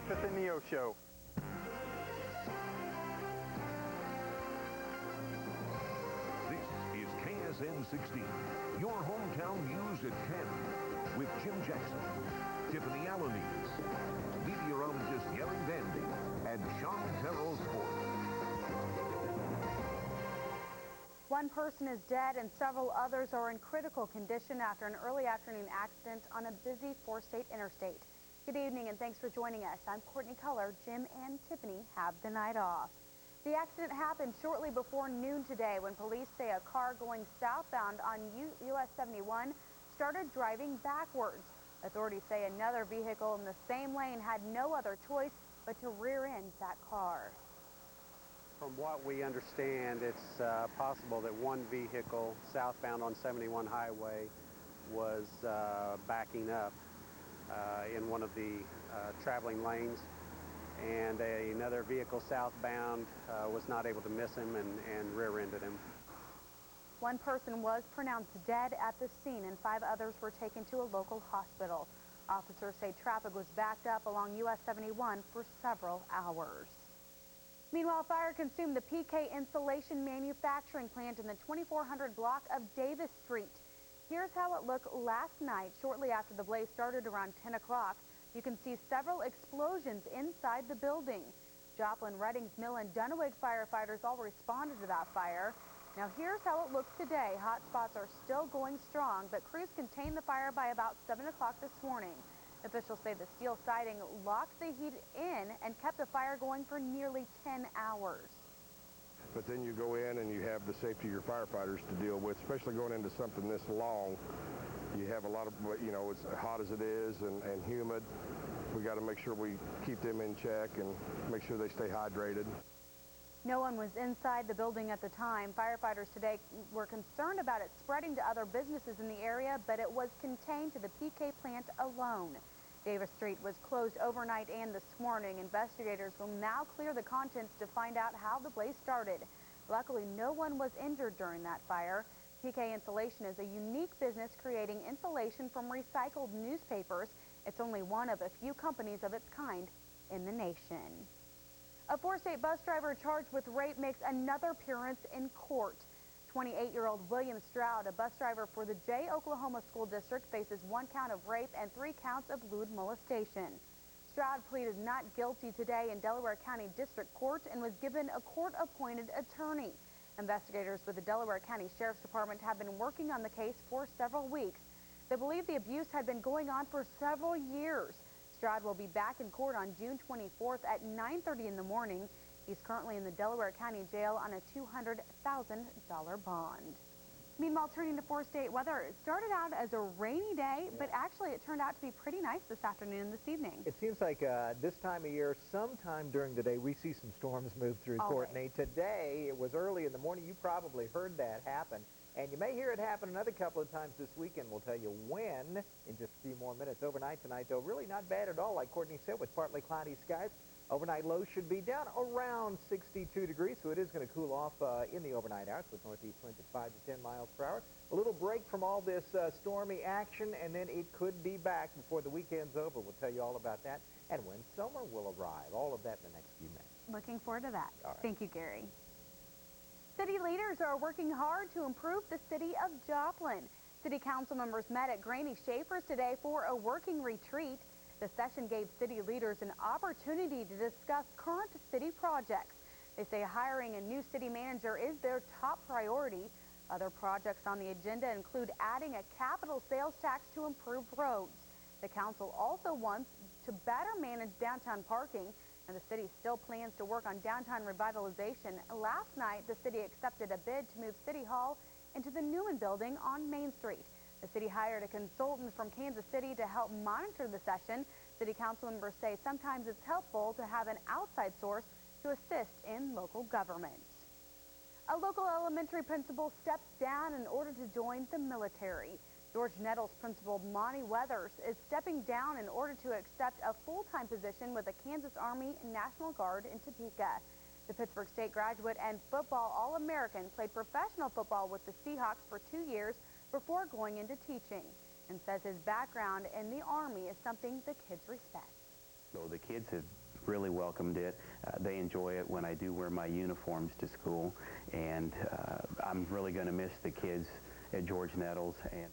at the Neo Show. This is KSN 16, your hometown news at 10, with Jim Jackson, Tiffany Alaniz, meteorologist Yelling Vandy, and Sean Terrell Sports. One person is dead and several others are in critical condition after an early afternoon accident on a busy four-state interstate. Good evening and thanks for joining us. I'm Courtney Culler. Jim and Tiffany have the night off. The accident happened shortly before noon today when police say a car going southbound on US 71 started driving backwards. Authorities say another vehicle in the same lane had no other choice but to rear-end that car. From what we understand, it's possible that one vehicle southbound on 71 highway was backing up in one of the traveling lanes, and another vehicle southbound was not able to miss him and rear-ended him. One person was pronounced dead at the scene and 5 others were taken to a local hospital. Officers say traffic was backed up along US 71 for several hours. Meanwhile, fire consumed the PK Insulation Manufacturing Plant in the 2400 block of Davis Street. Here's how it looked last night, shortly after the blaze started around 10 o'clock. You can see several explosions inside the building. Joplin, Reddings Mill, and Dunawig firefighters all responded to that fire. Now here's how it looks today. Hot spots are still going strong, but crews contained the fire by about 7 o'clock this morning. Officials say the steel siding locked the heat in and kept the fire going for nearly 10 hours. But then you go in and you have the safety of your firefighters to deal with, especially going into something this long. You have a lot of, you know, it's hot as it is and humid. We got to make sure we keep them in check and make sure they stay hydrated. No one was inside the building at the time. Firefighters today were concerned about it spreading to other businesses in the area, but it was contained to the PK plant alone. Davis Street was closed overnight and this morning. Investigators will now clear the contents to find out how the blaze started. Luckily, no one was injured during that fire. PK Insulation is a unique business creating insulation from recycled newspapers. It's only one of a few companies of its kind in the nation. A four-state bus driver charged with rape makes another appearance in court. 28-year-old William Stroud, a bus driver for the Jay, Oklahoma School District, faces 1 count of rape and 3 counts of lewd molestation. Stroud pleaded not guilty today in Delaware County District Court and was given a court-appointed attorney. Investigators with the Delaware County Sheriff's Department have been working on the case for several weeks. They believe the abuse had been going on for several years. Stroud will be back in court on June 24th at 9:30 in the morning. He's currently in the Delaware County Jail on a $200,000 bond. Meanwhile, turning to four-state weather, it started out as a rainy day, but actually it turned out to be pretty nice this afternoon and this evening. It seems like this time of year, sometime during the day, we see some storms move through, Courtney. Today, it was early in the morning. You probably heard that happen. And you may hear it happen another couple of times this weekend. We'll tell you when in just a few more minutes. Overnight tonight, though, really not bad at all, like Courtney said, with partly cloudy skies. Overnight lows should be down around 62 degrees, so it is going to cool off in the overnight hours with northeast winds at 5 to 10 miles per hour. A little break from all this stormy action, and then it could be back before the weekend's over. We'll tell you all about that and when summer will arrive. All of that in the next few minutes. Looking forward to that. All right. Thank you, Gary. City leaders are working hard to improve the city of Joplin. City council members met at Granny Schaefer's today for a working retreat. The session gave city leaders an opportunity to discuss current city projects. They say hiring a new city manager is their top priority. Other projects on the agenda include adding a capital sales tax to improve roads. The council also wants to better manage downtown parking, and the city still plans to work on downtown revitalization. Last night, the city accepted a bid to move City Hall into the Newman building on Main Street. The city hired a consultant from Kansas City to help monitor the session. City council members say sometimes it's helpful to have an outside source to assist in local government. A local elementary principal steps down in order to join the military. George Nettles principal Monty Weathers is stepping down in order to accept a full-time position with the Kansas Army National Guard in Topeka. The Pittsburgh State graduate and football All-American played professional football with the Seahawks for 2 years before going into teaching, and says his background in the Army is something the kids respect. So the kids have really welcomed it. They enjoy it when I do wear my uniforms to school, and I'm really going to miss the kids at George Nettles. And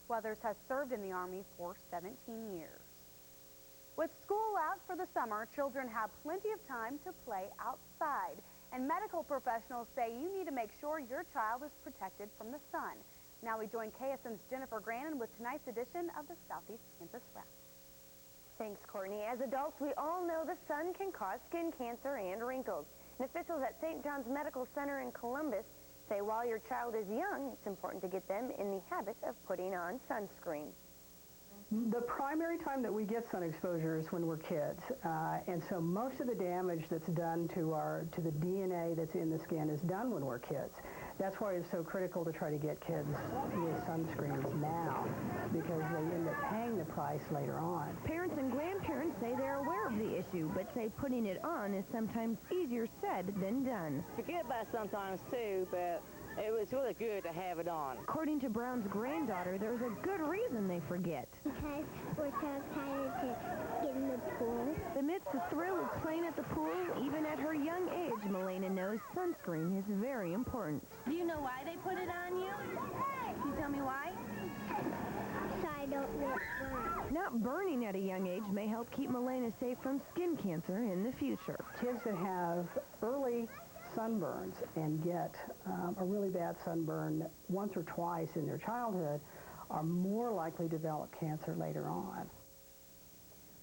Weathers has served in the Army for 17 years. With school out for the summer, children have plenty of time to play outside. And medical professionals say you need to make sure your child is protected from the sun. Now we join KSN's Jennifer Grannon with tonight's edition of the Southeast Kansas Wrap. Thanks, Courtney. As adults, we all know the sun can cause skin cancer and wrinkles. And officials at St. John's Medical Center in Columbus say while your child is young, it's important to get them in the habit of putting on sunscreen. The primary time that we get sun exposure is when we're kids, and so most of the damage that's done to the DNA that's in the skin is done when we're kids. That's why it's so critical to try to get kids with sunscreens now, because they end up paying the price later on. Parents and grandparents say they're aware of the issue, but say putting it on is sometimes easier said than done. Forget about it sometimes too, but it was really good to have it on. According to Brown's granddaughter, there's a good reason they forget. Because we're so excited to get in the pool. Amidst the thrill of playing at the pool, even at her young age, Milena knows sunscreen is very important. Do you know why they put it on you? Can you tell me why? So I don't get burned. Not burning at a young age may help keep Milena safe from skin cancer in the future. Kids that have early sunburns and get a really bad sunburn once or twice in their childhood are more likely to develop cancer later on.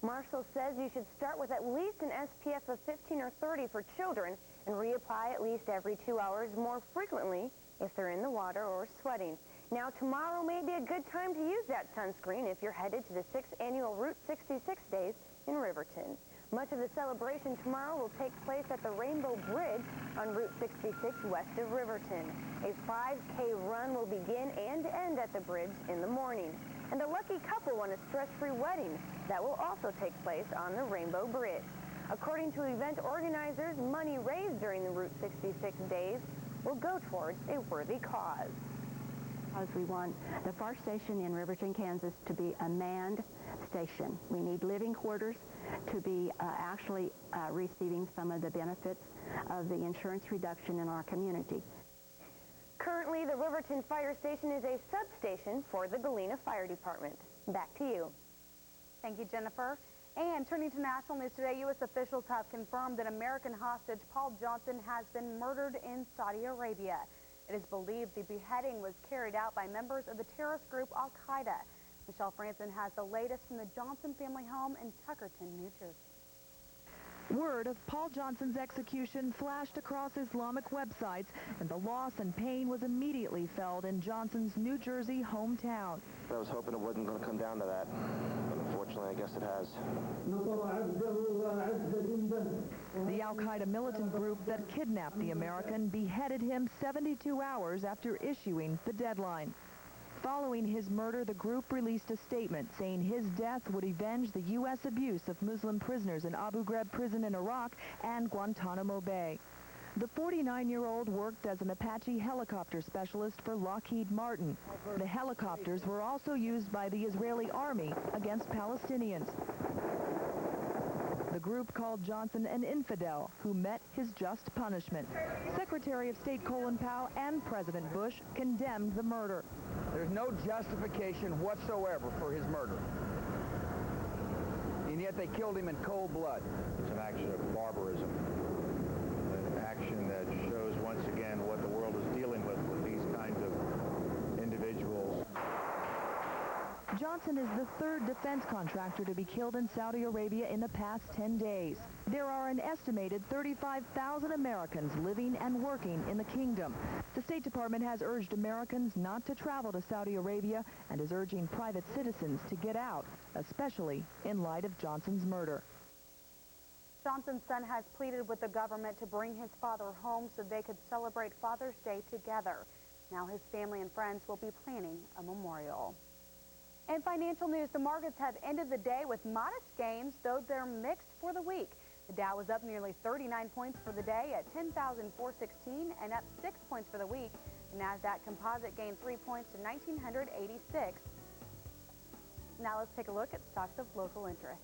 Marshall says you should start with at least an SPF of 15 or 30 for children and reapply at least every 2 hours more frequently if they're in the water or sweating. Now, tomorrow may be a good time to use that sunscreen if you're headed to the 6th annual Route 66 Days in Riverton. Much of the celebration tomorrow will take place at the Rainbow Bridge on Route 66 west of Riverton. A 5K run will begin and end at the bridge in the morning. And a lucky couple won a stress-free wedding that will also take place on the Rainbow Bridge. According to event organizers, money raised during the Route 66 days will go towards a worthy cause. We want the FAR station in Riverton, Kansas to be a manned station. We need living quarters to be actually receiving some of the benefits of the insurance reduction in our community. Currently, the Riverton Fire Station is a substation for the Galena Fire Department. Back to you. Thank you, Jennifer. And turning to national news today, U.S. officials have confirmed that American hostage Paul Johnson has been murdered in Saudi Arabia. It is believed the beheading was carried out by members of the terrorist group Al-Qaeda. Michelle Franson has the latest from the Johnson family home in Tuckerton, New Jersey. Word of Paul Johnson's execution flashed across Islamic websites, and the loss and pain was immediately felt in Johnson's New Jersey hometown. I was hoping it wasn't going to come down to that, but unfortunately, I guess it has. The Al-Qaeda militant group that kidnapped the American beheaded him 72 hours after issuing the deadline. Following his murder, the group released a statement saying his death would avenge the U.S. abuse of Muslim prisoners in Abu Ghraib prison in Iraq and Guantanamo Bay. The 49-year-old worked as an Apache helicopter specialist for Lockheed Martin. The helicopters were also used by the Israeli army against Palestinians. The group called Johnson an infidel who met his just punishment. Secretary of State Colin Powell and President Bush condemned the murder. There's no justification whatsoever for his murder. And yet they killed him in cold blood. It's an action of barbarism. An action that shows once again what the world is dealing with these kinds of individuals. Johnson is the third defense contractor to be killed in Saudi Arabia in the past 10 days. There are an estimated 35,000 Americans living and working in the kingdom. The State Department has urged Americans not to travel to Saudi Arabia and is urging private citizens to get out, especially in light of Johnson's murder. Johnson's son has pleaded with the government to bring his father home so they could celebrate Father's Day together. Now his family and friends will be planning a memorial. In financial news, the markets have ended the day with modest gains, though they're mixed for the week. The Dow was up nearly 39 points for the day at 10,416 and up 6 points for the week. The NASDAQ Composite gained 3 points to 1,986. Now let's take a look at stocks of local interest.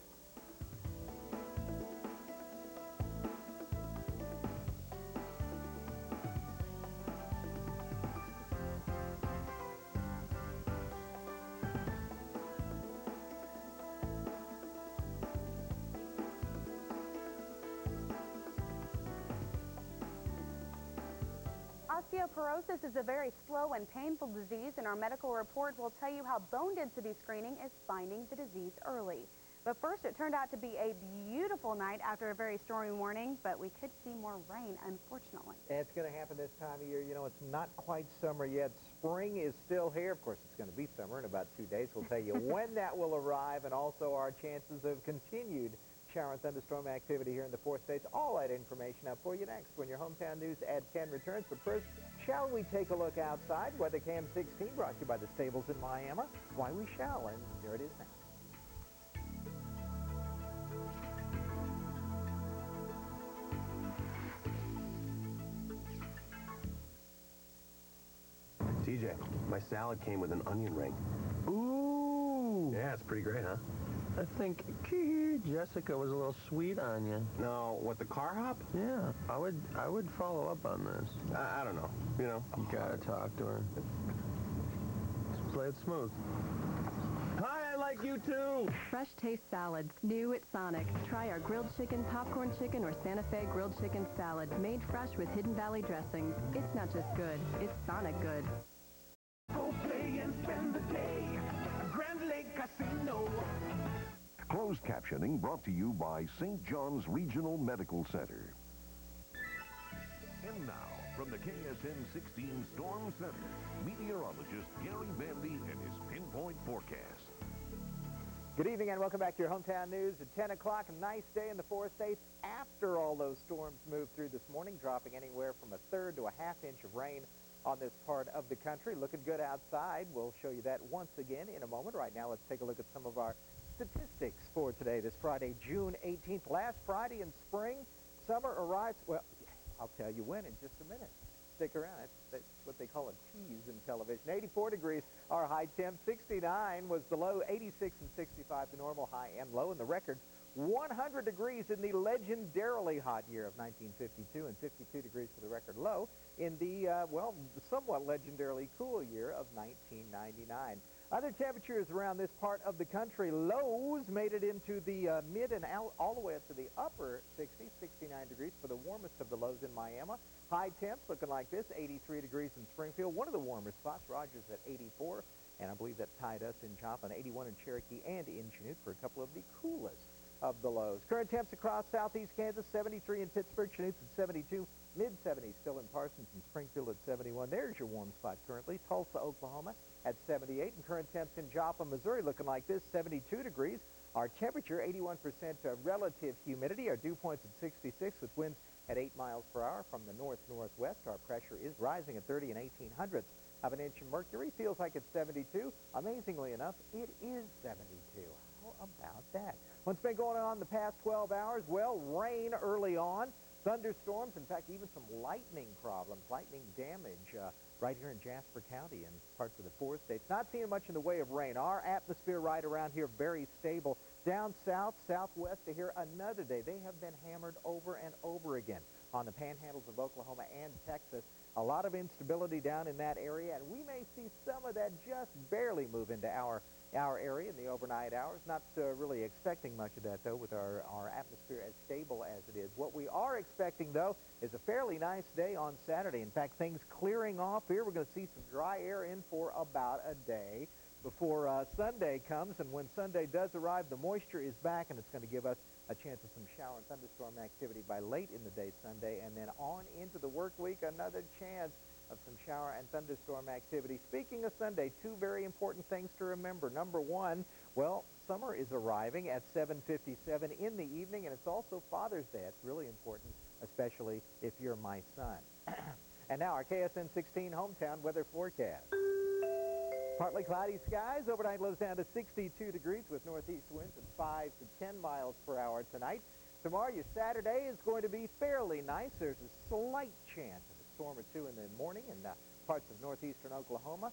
Osteoporosis is a very slow and painful disease, and our medical report will tell you how bone density screening is finding the disease early. But first, it turned out to be a beautiful night after a very stormy morning, but we could see more rain, unfortunately. It's going to happen this time of year. You know, it's not quite summer yet. Spring is still here. Of course, it's going to be summer in about 2 days. We'll tell you when that will arrive, and also our chances of continued shower and thunderstorm activity here in the 4 states. All that information up for you next when your Hometown News at 10 returns. But first, shall we take a look outside? Weather Cam 16 brought to you by the Stables in Miami. Why we shall, and there it is now. TJ, my salad came with an onion ring. Ooh! Yeah, it's pretty great, huh? I think Jessica was a little sweet on you. No, what, the car hop? Yeah, I would follow up on this. I don't know. You know, you gotta talk to her. Just play it smooth. Hi, I like you too! Fresh taste salads, new at Sonic. Try our grilled chicken, popcorn chicken, or Santa Fe grilled chicken salad, made fresh with Hidden Valley dressings. It's not just good, it's Sonic good. Go play and spend the day. Grand Lake Casino. Closed captioning brought to you by St. John's Regional Medical Center. And now, from the KSN 16 Storm Center, meteorologist Gary Bandy and his pinpoint forecast. Good evening and welcome back to your Hometown News at 10 o'clock. A nice day in the 4 states after all those storms moved through this morning, dropping anywhere from a third to a half inch of rain on this part of the country. Looking good outside. We'll show you that once again in a moment. Right now, let's take a look at some of our statistics for today, this Friday, June 18th. Last Friday in spring, summer arrives. Well, I'll tell you when in just a minute. Stick around. That's what they call a tease in television. 84 degrees, our high temp. 69 was the low. 86 and 65 the normal high and low. And the record, 100 degrees in the legendarily hot year of 1952 and 52 degrees for the record low in the, well, somewhat legendarily cool year of 1999. Other temperatures around this part of the country, lows made it into the mid and all the way up to the upper 60s, 69 degrees for the warmest of the lows in Miami. High temps looking like this, 83 degrees in Springfield, one of the warmer spots. Rogers at 84, and I believe that tied us in Joplin, 81 in Cherokee and in Chanute for a couple of the coolest of the lows. Current temps across southeast Kansas, 73 in Pittsburgh, Chanute at 72, mid-70s still in Parsons and Springfield at 71. There's your warm spot currently. Tulsa, Oklahoma at 78, and current temps in Joplin, Missouri looking like this, 72 degrees. Our temperature, 81% relative humidity. Our dew points at 66 with winds at 8 miles per hour from the north-northwest. Our pressure is rising at 30 and 1800ths of an inch of mercury. Feels like it's 72. Amazingly enough, it is 72. How about that? What's been going on the past 12 hours? Well, rain early on, thunderstorms, in fact, even some lightning problems, lightning damage right here in Jasper County and parts of the 4 states. Not seeing much in the way of rain. Our atmosphere right around here, very stable. Down south, southwest to here, another day. They have been hammered over and over again on the panhandles of Oklahoma and Texas. A lot of instability down in that area, and we may see some of that just barely move into our area in the overnight hours. Not really expecting much of that, though, with our atmosphere as stable as it is. What we are expecting, though, is a fairly nice day on Saturday. In fact, things clearing off here. We're going to see some dry air in for about a day before Sunday comes. And when Sunday does arrive, the moisture is back, and it's going to give us a chance of some shower and thunderstorm activity by late in the day Sunday. And then on into the work week, another chance of some shower and thunderstorm activity. Speaking of Sunday, two very important things to remember. Number one, well, summer is arriving at 7:57 in the evening, and it's also Father's Day. It's really important, especially if you're my son. And now our KSN 16 hometown weather forecast. Partly cloudy skies, overnight lows down to 62 degrees with northeast winds at 5 to 10 miles per hour tonight. Tomorrow, your Saturday, is going to be fairly nice. There's a slight chance of a storm or two in the morning in parts of northeastern Oklahoma.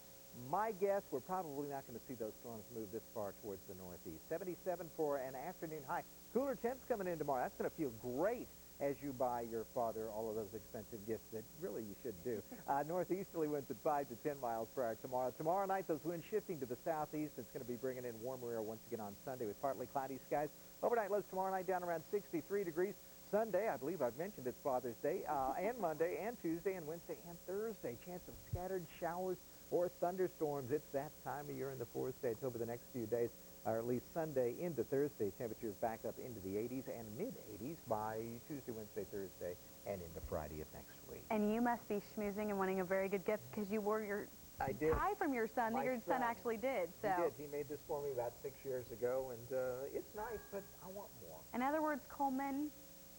My guess, we're probably not going to see those storms move this far towards the northeast. 77 for an afternoon high. Cooler temps coming in tomorrow. That's going to feel great as you buy your father all of those expensive gifts that really you should do. Northeasterly winds at 5 to 10 miles per hour tomorrow. Tomorrow night, those winds shifting to the southeast. It's going to be bringing in warmer air once again on Sunday with partly cloudy skies. Overnight lows tomorrow night down around 63 degrees. Sunday, I believe I've mentioned it's Father's Day, and Monday, and Tuesday, and Wednesday, and Thursday. Chance of scattered showers or thunderstorms. It's that time of year in the 4 states over the next few days, or at least Sunday into Thursday. Temperatures back up into the 80s and mid-80s by Tuesday, Wednesday, Thursday, and into Friday of next week. And you must be schmoozing and wanting a very good gift because you wore your tie from your son that your son actually did. So. He did. He made this for me about 6 years ago, and it's nice, but I want more. In other words, Coleman,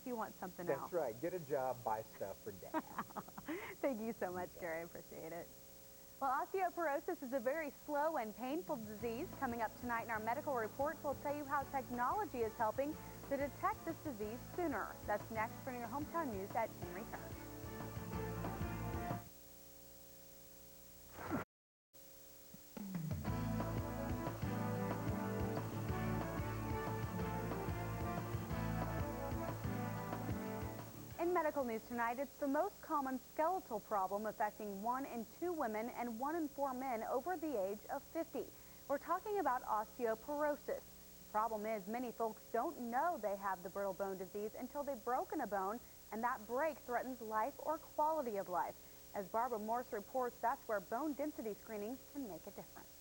he wants something else. That's right. Get a job, buy stuff for Dad. Thank you so much, Gary. I appreciate it. Well, osteoporosis is a very slow and painful disease. Coming up tonight in our medical reports, we'll tell you how technology is helping to detect this disease sooner. That's next for your hometown news at 10 returns. In medical news tonight, it's the most common skeletal problem affecting 1 in 2 women and 1 in 4 men over the age of 50. We're talking about osteoporosis. The problem is many folks don't know they have the brittle bone disease until they've broken a bone, and that break threatens life or quality of life. As Barbara Morse reports, that's where bone density screenings can make a difference.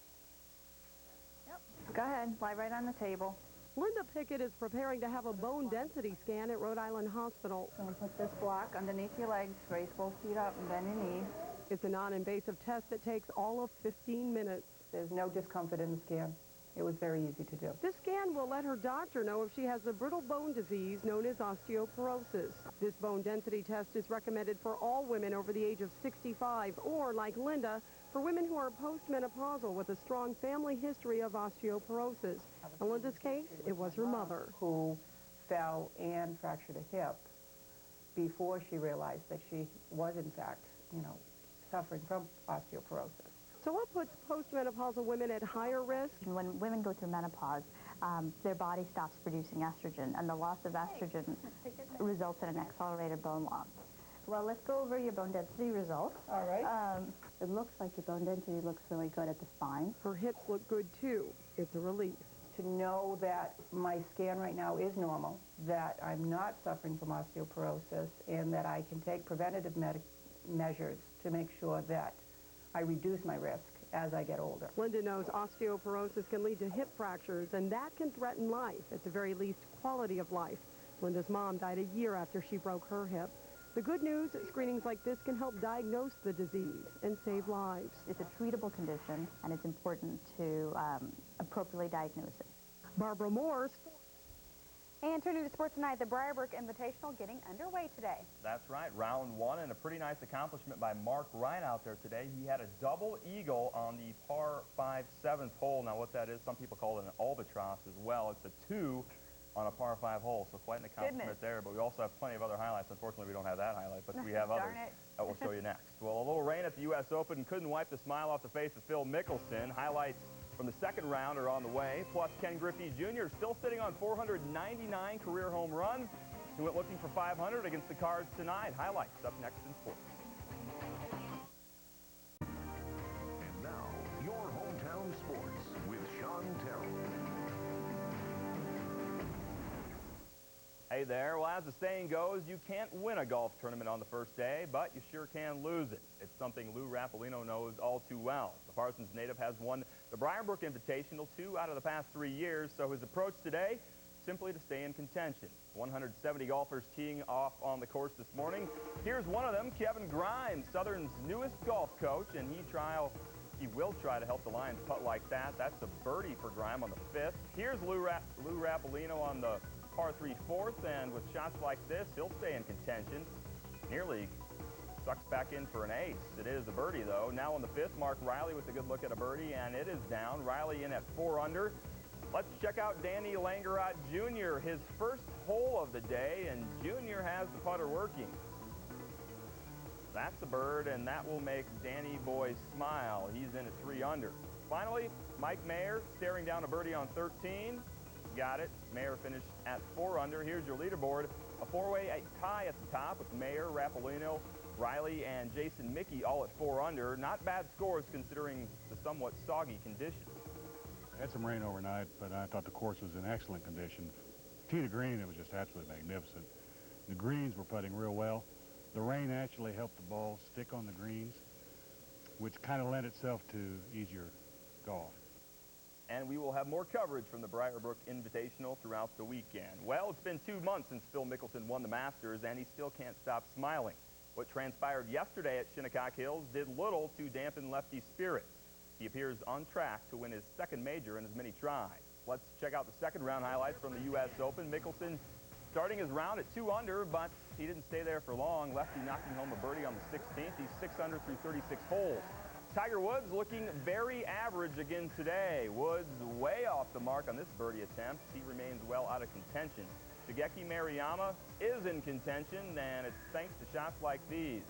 Yep. Go ahead. Lie right on the table. Linda Pickett is preparing to have a bone density scan at Rhode Island Hospital. So put this block underneath your legs, raise both feet up and bend your knees. It's a non-invasive test that takes all of 15 minutes. There's no discomfort in the scan. It was very easy to do. This scan will let her doctor know if she has the brittle bone disease known as osteoporosis. This bone density test is recommended for all women over the age of 65 or, like Linda, for women who are postmenopausal with a strong family history of osteoporosis. In Linda's case, it was her mother. Who fell and fractured a hip before she realized that she was, in fact, suffering from osteoporosis. So what puts postmenopausal women at higher risk? When women go through menopause, their body stops producing estrogen, and the loss of estrogen results in an accelerated bone loss. Well, let's go over your bone density results. All right. It looks like your bone density looks really good at the spine. Her hips look good, too. It's a relief. To know that my scan right now is normal, that I'm not suffering from osteoporosis, and that I can take preventative measures to make sure that I reduce my risk as I get older. Linda knows osteoporosis can lead to hip fractures, and that can threaten life, at the very least quality of life. Linda's mom died a year after she broke her hip. The good news, screenings like this can help diagnose the disease and save lives. It's a treatable condition, and it's important to appropriately diagnose it. Barbara Morse. And turning to sports tonight, the Briarbrook Invitational getting underway today. That's right, round 1, and a pretty nice accomplishment by Mark Wright out there today. He had a double eagle on the par 5 7th hole. Now what that is, some people call it an albatross as well. It's a 2 on a par 5 hole, so quite an accomplishment there. But we also have plenty of other highlights. Unfortunately, we don't have that highlight, but we have others that we'll show you next. Well, a little rain at the U.S. Open couldn't wipe the smile off the face of Phil Mickelson. Highlights from the second round are on the way. Plus, Ken Griffey Jr. still sitting on 499 career home runs. He went looking for 500 against the Cards tonight. Highlights up next in sports. And now, your hometown sports with Sean Terrell. Hey there. Well, as the saying goes, you can't win a golf tournament on the first day, but you sure can lose it. It's something Lou Rappolino knows all too well. The Parsons native has won the Briarbrook Invitational 2 out of the past 3 years, so his approach today, simply to stay in contention. 170 golfers teeing off on the course this morning. Here's one of them, Kevin Grimes, Southern's newest golf coach, and he will try to help the Lions putt like that. That's a birdie for Grimes on the 5th. Here's Lou Rappolino on the par 3 4th, and with shots like this, he'll stay in contention. Nearly sucks back in for an ace. It is a birdie, though. Now on the 5th, Mark Riley with a good look at a birdie, and it is down. Riley in at 4 under. Let's check out Danny Langerot Jr., his first hole of the day, and Jr. has the putter working. That's a bird, and that will make Danny Boy smile. He's in at 3 under. Finally, Mike Mayer staring down a birdie on 13. Got it. Mayer finished at 4 under. Here's your leaderboard. A 4-way tie at the top with Mayer, Rappolino, Riley, and Jason Mickey all at 4 under. Not bad scores considering the somewhat soggy conditions. Had some rain overnight, but I thought the course was in excellent condition. Tee to green, it was just absolutely magnificent. The greens were putting real well. The rain actually helped the ball stick on the greens, which kind of lent itself to easier golf. And we will have more coverage from the Briarbrook Invitational throughout the weekend. Well, it's been 2 months since Phil Mickelson won the Masters, and he still can't stop smiling. What transpired yesterday at Shinnecock Hills did little to dampen lefty spirits. He appears on track to win his second major in as many tries. Let's check out the second round highlights from the U.S. Open. Mickelson starting his round at 2 under, but he didn't stay there for long. Lefty knocking home a birdie on the 16th. He's 6 under through 36 holes. Tiger Woods looking very average again today. Woods way off the mark on this birdie attempt. He remains well out of contention. Shigeki Maruyama is in contention, and it's thanks to shots like these.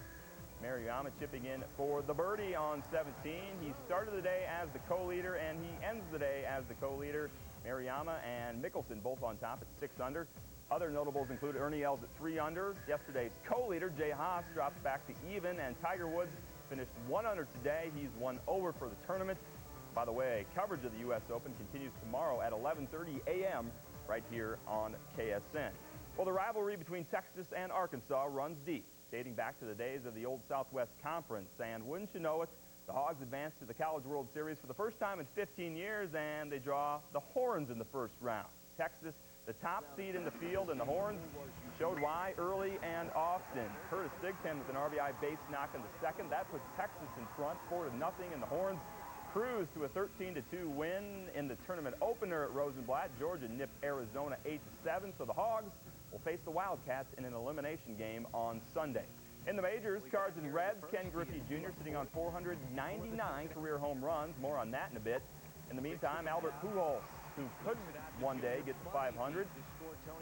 Maruyama chipping in for the birdie on 17. He started the day as the co-leader, and he ends the day as the co-leader. Maruyama and Mickelson both on top at 6 under. Other notables include Ernie Els at 3 under. Yesterday's co-leader, Jay Haas, drops back to even, and Tiger Woods finished 1 under today. He's 1 over for the tournament. By the way, coverage of the U.S. Open continues tomorrow at 11:30 a.m. right here on KSN. Well, the rivalry between Texas and Arkansas runs deep, dating back to the days of the old Southwest Conference. And wouldn't you know it, the Hogs advance to the College World Series for the first time in 15 years, and they draw the Horns in the first round. Texas, the top seed in the field, and the Horns showed why early and often. Curtis Thigpen with an RBI base knock in the second. That puts Texas in front 4-0, and the Horns cruise to a 13-2 win in the tournament opener at Rosenblatt. Georgia nipped Arizona 8-7, so the Hogs will face the Wildcats in an elimination game on Sunday. In the majors, Cards and Reds, Ken Griffey Jr. sitting on 499 career home runs. More on that in a bit. In the meantime, Albert Pujols, who could one day get to 500.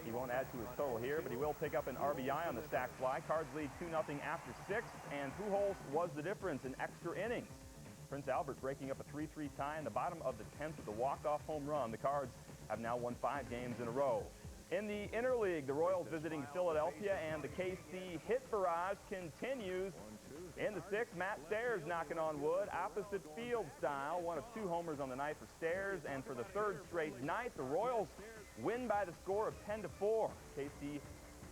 He won't add to his total here, but he will pick up an RBI on the sac fly. Cards lead 2-0 after 6, and Pujols was the difference in extra innings. Prince Albert breaking up a 3-3 tie in the bottom of the 10th with a walk-off home run. The Cards have now won 5 games in a row. In the interleague, the Royals visiting Philadelphia, and the KC hit barrage continues. In the 6th, Matt Stairs knocking on wood, opposite field style. 1 of 2 homers on the night for Stairs, and for the 3rd straight night, the Royals win by the score of 10-4. KC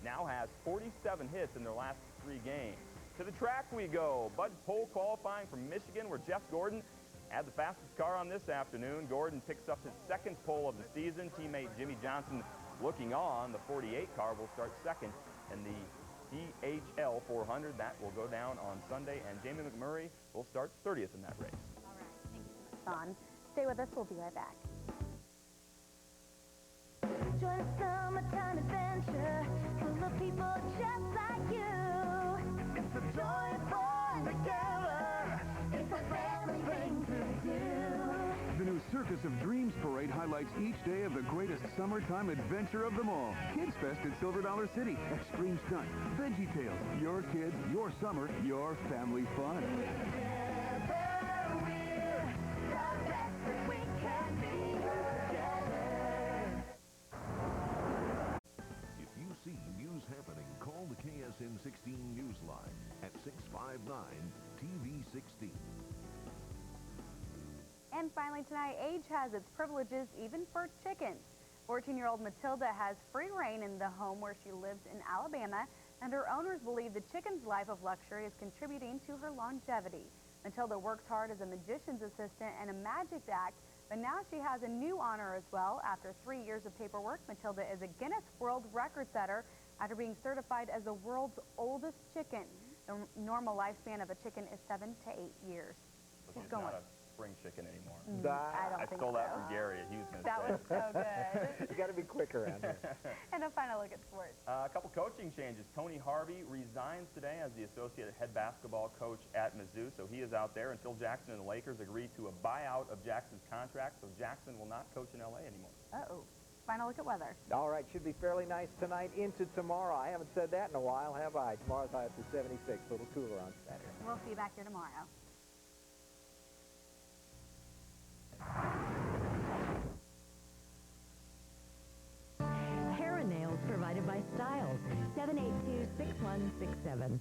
now has 47 hits in their last 3 games. To the track we go. Bud Pole qualifying from Michigan, where Jeff Gordon had the fastest car on this afternoon. Gordon picks up his 2nd pole of the season. Teammate Jimmy Johnson looking on. The 48 car will start 2nd in the DHL 400. That will go down on Sunday, and Jamie McMurray will start 30th in that race. All right, thank you so much, Son. Stay with us. We'll be right back. Join a summertime adventure full of people just like you. It's the joy of boys together. It's a family thing to do. The new Circus of Dreams Parade highlights each day of the greatest summertime adventure of them all. Kids Fest at Silver Dollar City. Extreme stunts, Veggie Tales. Your kids, your summer, your family fun. If you see news happening, call the KSN 16 News line at 659-TV16. And finally tonight, age has its privileges even for chickens. 14-year-old Matilda has free reign in the home where she lives in Alabama, and her owners believe the chicken's life of luxury is contributing to her longevity. Matilda works hard as a magician's assistant and a magic act, but now she has a new honor as well. After 3 years of paperwork, Matilda is a Guinness World Record setter after being certified as the world's oldest chicken. The normal lifespan of a chicken is 7 to 8 years. Keep going. Spring chicken anymore. I stole that from Gary at Houston. That was so good. You got to be quick around here. And a final look at sports. A couple coaching changes. Tony Harvey resigns today as the associate head basketball coach at Mizzou, so he is out there until Jackson and the Lakers agree to a buyout of Jackson's contract, so Jackson will not coach in L.A. anymore. Uh-oh. Final look at weather. All right, should be fairly nice tonight into tomorrow. I haven't said that in a while, have I? Tomorrow's high up to 76, a little cooler on Saturday. We'll see you back here tomorrow. Hair and nails provided by Styles, 782-6167.